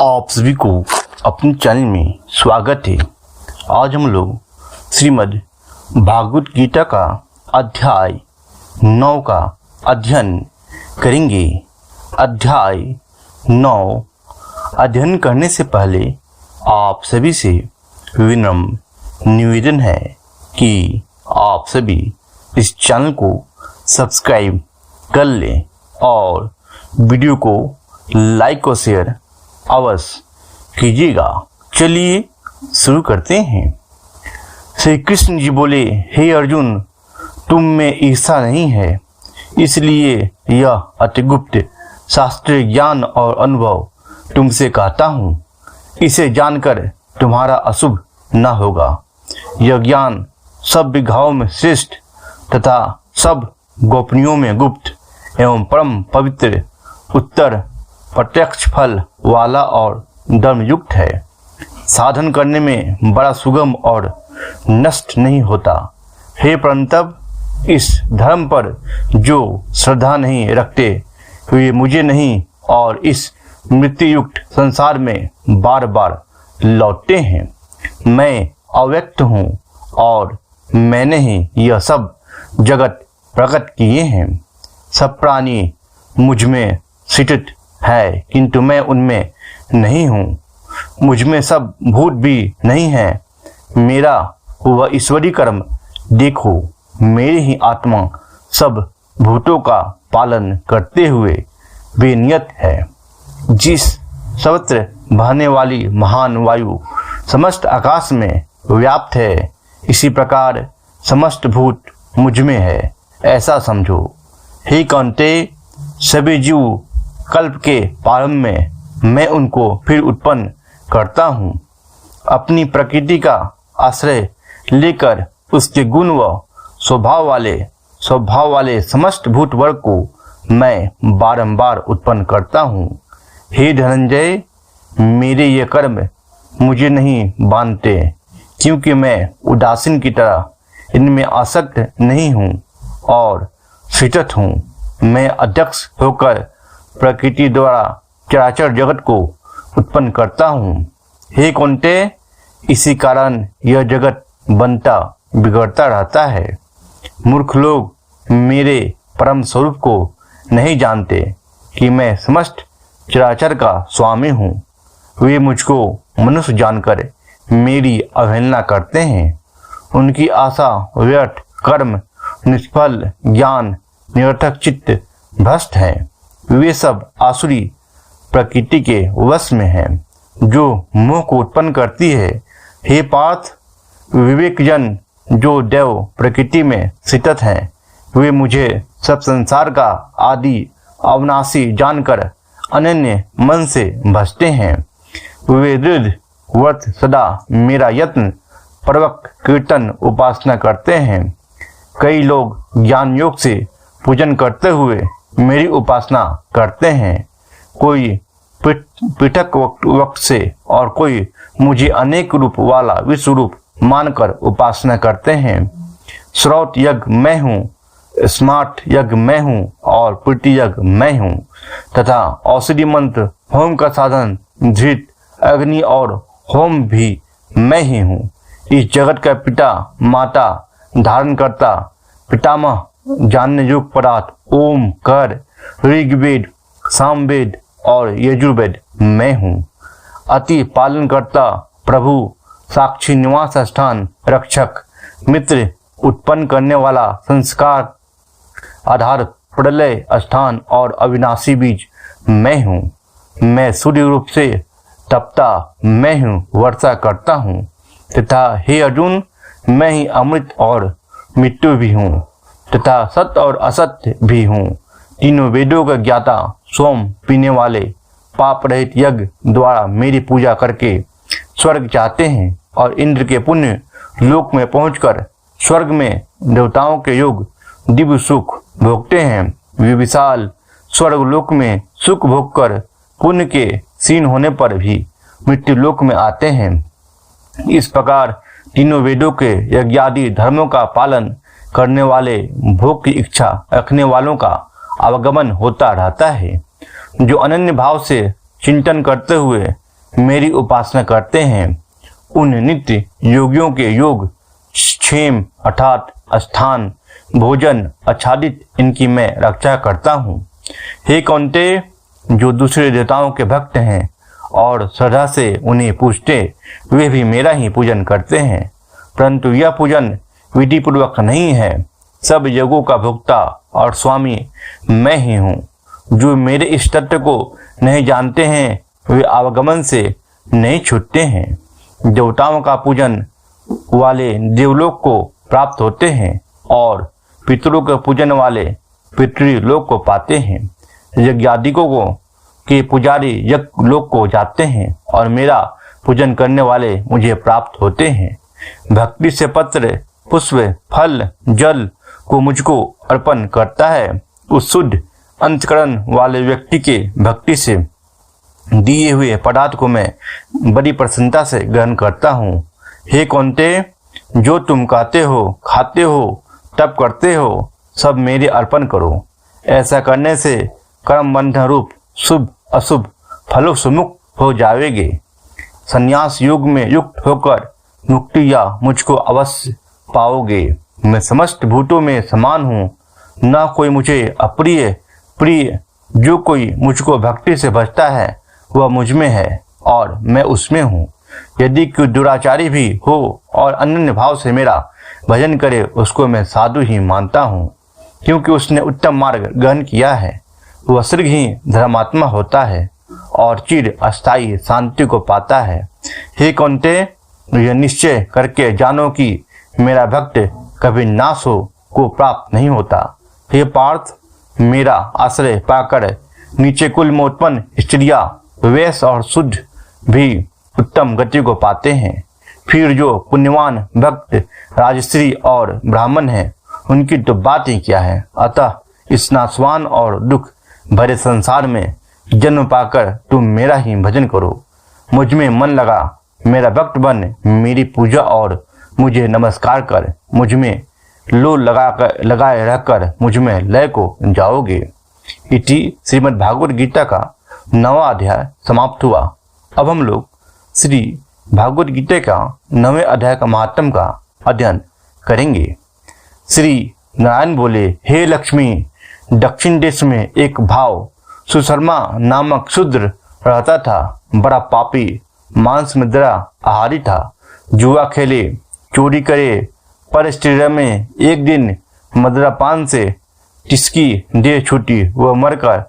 आप सभी को अपने चैनल में स्वागत है। आज हम लोग श्रीमद् भागवत गीता का अध्याय 9 का अध्ययन करेंगे। अध्याय 9 अध्ययन करने से पहले आप सभी से विनम्र निवेदन है कि आप सभी इस चैनल को सब्सक्राइब कर लें और वीडियो को लाइक और शेयर अवश्य कीजिएगा। चलिए शुरू करते हैं। श्री कृष्ण जी बोले, हे अर्जुन, तुम में ईर्षा नहीं है, इसलिए यह अति गुप्त शास्त्रीय ज्ञान और अनुभव तुमसे कहता हूँ। इसे जानकर तुम्हारा अशुभ न होगा। यह ज्ञान सब विघाओं में श्रेष्ठ तथा सब गोपनीयों में गुप्त एवं परम पवित्र उत्तर प्रत्यक्ष फल वाला और धर्मयुक्त है। साधन करने में बड़ा सुगम और नष्ट नहीं होता। हे परंतप, इस धर्म पर जो श्रद्धा नहीं रखते वे मुझे नहीं और इस मृत्युयुक्त संसार में बार बार लौटते हैं। मैं अव्यक्त हूँ और मैंने ही यह सब जगत प्रकट किए हैं। सब प्राणी मुझ में स्थित है, किंतु मैं उनमें नहीं हूँ। मुझ में सब भूत भी नहीं है। मेरा वह ईश्वरी कर्म देखो। मेरी ही आत्मा सब भूतों का पालन करते हुए बेनियत है। जिस सर्वत्र बहने वाली महान वायु समस्त आकाश में व्याप्त है, इसी प्रकार समस्त भूत मुझ में है, ऐसा समझो। हे कौन्तेय, सभी जीव कल्प के प्रारंभ में मैं उनको फिर उत्पन्न करता हूँ। अपनी प्रकृति का आश्रय लेकर उसके गुण व स्वभाव वाले समस्त भूत वर्ग को मैं बारंबार उत्पन्न करता हूँ। हे धनंजय, मेरे ये कर्म मुझे नहीं बांधते, क्योंकि मैं उदासीन की तरह इनमें आसक्त नहीं हूँ और स्थित हूँ। मैं अध्यक्ष होकर प्रकृति द्वारा चराचर जगत को उत्पन्न करता हूँ। हे कौन्तेय, इसी कारण यह जगत बनता बिगड़ता रहता है। मूर्ख लोग मेरे परम स्वरूप को नहीं जानते कि मैं समस्त चराचर का स्वामी हूँ। वे मुझको मनुष्य जानकर मेरी अवहेलना करते हैं। उनकी आशा व्यर्थ, कर्म निष्फल, ज्ञान निरर्थक, चित्त भ्रष्ट है। वे सब आसुरी प्रकृति के वश में हैं, जो मोह को उत्पन्न करती है। हे पार्थ, विवेकजन जो देव प्रकृति में स्थित हैं, वे मुझे सब संसार का आदि अविनाशी जानकर अनन्य मन से भजते हैं। वे दृढ़ व्रत सदा मेरा यत्न पूर्वक कीर्तन उपासना करते हैं। कई लोग ज्ञान योग से पूजन करते हुए मेरी उपासना करते हैं। कोई पृथक वक्त से और कोई मुझे अनेक रूप वाला विश्व रूप मानकर उपासना करते हैं। श्रौत यज्ञ मैं हूँ, स्मार्ट यज्ञ मैं हूँ और प्रीति यज्ञ मैं हूँ तथा औषधि मंत्र होम का साधन धृत अग्नि और होम भी मैं ही हूँ। इस जगत का पिता माता धारण करता पितामह जानने योग्य पदार्थ ओम कर ऋग्वेद, सामवेद और यजुर्वेद मैं हूँ। अति पालन करता प्रभु, साक्षी निवास स्थान, रक्षक मित्र, उत्पन्न करने वाला संस्कार आधार, प्रलय स्थान और अविनाशी बीज मैं हूँ। मैं सूर्य रूप से तपता मैं हूँ, वर्षा करता हूँ तथा हे अर्जुन, मैं ही अमृत और मृत्यु भी हूँ तथा सत्य और असत्य भी हूँ। तीनों वेदों का ज्ञाता, सोम पीने वाले, पाप रहित यज्ञ द्वारा मेरी पूजा करके स्वर्ग चाहते हैं और इंद्र के पुण्य लोक में पहुंचकर स्वर्ग में देवताओं के योग दिव्य सुख भोगते हैं। वे विशाल स्वर्ग लोक में सुख भोग कर पुण्य के क्षीण होने पर भी मृत्यु लोक में आते हैं। इस प्रकार तीनों वेदों के यज्ञादि धर्मों का पालन करने वाले, भोग की इच्छा रखने वालों का आवागमन होता रहता है। जो अनन्य भाव से चिंतन करते हुए मेरी उपासना करते हैं उन नित्य योगियों के योग क्षेम अर्थात स्थान भोजन आच्छादित इनकी मैं रक्षा करता हूँ। हे कौन्तेय, जो दूसरे देवताओं के भक्त हैं और श्रद्धा से उन्हें पूजते वे भी मेरा ही पूजन करते हैं, परंतु यह पूजन विधि पूर्वक नहीं है। सब योगों का भोक्ता और स्वामी मैं ही हूँ। जो मेरे इस तत्व को नहीं जानते हैं वे आवागमन से नहीं छूटते हैं। देवताओं का पूजन वाले देवलोक को प्राप्त होते हैं और पितरों के पूजन वाले पितृलोक को पाते हैं। यज्ञादिकों को के पुजारी यज्ञ लोक को जाते हैं और मेरा पूजन करने वाले मुझे प्राप्त होते हैं। भक्ति से पत्र पुष्प फल जल को मुझको अर्पण करता है उस शुद्ध अंतकरण वाले व्यक्ति के भक्ति से दिए हुए पदार्थ को मैं बड़ी प्रसन्नता से ग्रहण करता हूँ। हे कौन्तेय, जो तुम कहते हो खाते हो तप करते हो सब मेरे अर्पण करो। ऐसा करने से कर्म बंधन रूप शुभ अशुभ फलों से मुक्त हो जाओगे। संन्यास युग में युक्त होकर मुक्ति या मुझको अवश्य पाओगे। मैं समस्त भूतों में समान हूँ, न कोई मुझे अप्रिय प्रिय। जो कोई मुझको भक्ति से भजता है वह मुझ में है और मैं उसमें हूँ। यदि कोई दुराचारी भी हो और अनन्य भाव से मेरा भजन करे उसको मैं साधु ही मानता हूँ, क्योंकि उसने उत्तम मार्ग ग्रहण किया है। वह शीघ्र ही धर्मात्मा होता है और चिर अस्थायी शांति को पाता है। हे कौन्तेय, यह निश्चय करके जानो कि मेरा भक्त कभी नाश को प्राप्त नहीं होता। हे पार्थ, मेरा आश्रय पाकर नीचे कुल में उत्पन्न स्त्रियां वैश्य और शुद्ध भी उत्तम गति को पाते हैं। फिर जो पुण्यवान भक्त राजश्री और ब्राह्मण हैं उनकी तो बात ही क्या है। अतः इस नाशवान और दुख भरे संसार में जन्म पाकर तुम मेरा ही भजन करो। मुझ में मन लगा मेरा भक्त बन मेरी पूजा और मुझे नमस्कार कर मुझ में लो लगाए रहकर मुझ में लय को जाओगे। इति श्रीमद् भागवत गीता का 9वां अध्याय समाप्त हुआ। अब हम लोग श्री भागवत गीता का 9वें अध्याय का महात्म का अध्ययन करेंगे। श्री नारायण बोले, हे लक्ष्मी, दक्षिण देश में एक भाव सुशर्मा नामक शूद्र रहता था। बड़ा पापी, मांस मुद्रा आहारी था, जुआ खेले, चोरी करे, पर स्त्री में एक दिन मदिरापान से जिसकी देह छूटी वह मरकर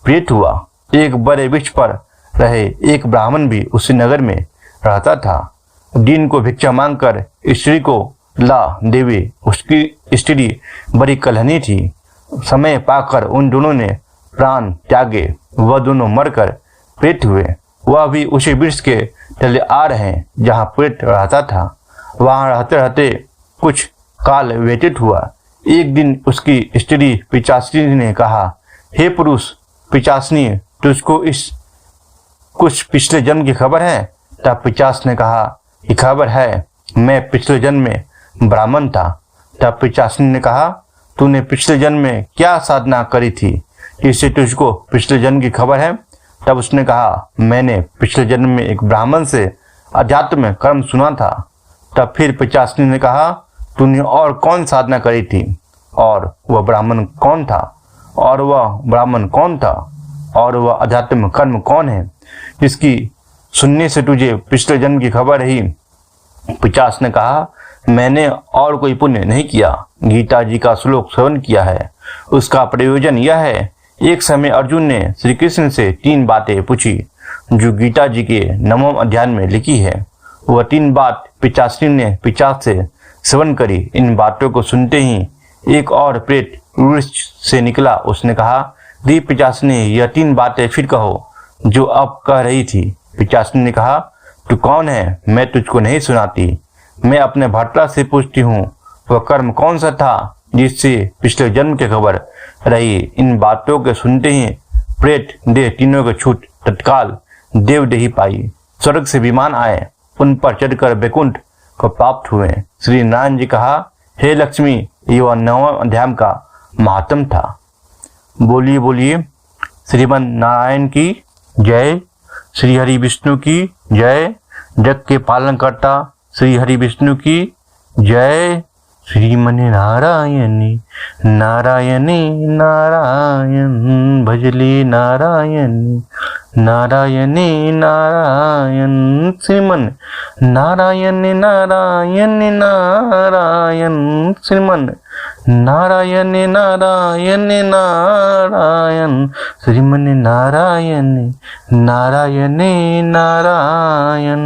प्रेत हुआ। एक बड़े वृक्ष पर रहे एक ब्राह्मण भी उसी नगर में रहता था। दिन को भिक्षा मांगकर स्त्री को ला देवे। उसकी स्त्री बड़ी कलहनी थी। समय पाकर उन दोनों ने प्राण त्यागे। वह दोनों मरकर प्रेत हुए। वह भी उसी वृक्ष के तले आ रहे जहाँ प्रेत रहता था। वहां रहते रहते कुछ काल व्यतीत हुआ। एक दिन उसकी स्त्री पिचासनी ने कहा, हे पुरुष पिचासनी, तुझको इस कुछ पिछले जन्म की खबर है? तब पिचास ने कहा, ये खबर है, मैं पिछले जन्म में ब्राह्मण था। तब पिचासनी ने कहा, तूने पिछले जन्म में क्या साधना करी थी जिससे तुझको पिछले जन्म की खबर है? तब उसने कहा, मैंने पिछले जन्म में एक ब्राह्मण से अध्यात्म कर्म सुना था। तब फिर पिचासनी ने कहा, तूने और कौन साधना करी थी? और वह ब्राह्मण कौन था? और वह ब्राह्मण कौन था? और वह अध्यात्म कर्म कौन है जिसकी सुनने से तुझे पिछले जन्म की खबर रही? पिचास ने कहा, मैंने और कोई पुण्य नहीं किया। गीता जी का श्लोक श्रवण किया है। उसका प्रयोजन यह है, एक समय अर्जुन ने श्री कृष्ण से 3 बातें पूछी जो गीता जी के 9वें अध्याय में लिखी है। वह 3 बात पिचासनी ने पिचास से श्रवण करी। इन बातों को सुनते ही एक और प्रेत वृक्ष से निकला। उसने कहा, दी पिचासनी, यह 3 बातें फिर कहो जो अब कह रही थी। पिचासनी ने कहा, तू कौन है? मैं तुझको नहीं सुनाती। मैं अपने भट्टा से पूछती हूँ, वह कर्म कौन सा था जिससे पिछले जन्म की खबर रही? इन बातों के सुनते ही प्रेत देह तीनों के छूट तत्काल देवदेही पाई। स्वर्ग से विमान आए, उन पर चढ़कर बैकुंठ को प्राप्त हुए। श्री नारायण जी कहा, हे लक्ष्मी, यह 9वें अध्याय का महात्म था। बोलिए बोलिए श्रीमन नारायण की जय। श्री हरि विष्णु की जय। जग के पालन करता श्री हरि विष्णु की जय। श्रीमन नारायणी नारायणी नारायण भजले नारायणी नारायणी नारायण। श्रीमन नारायण नारायण नारायण श्रीमन नारायण नारायण नारायण श्रीमन नारायण नारायण नारायण।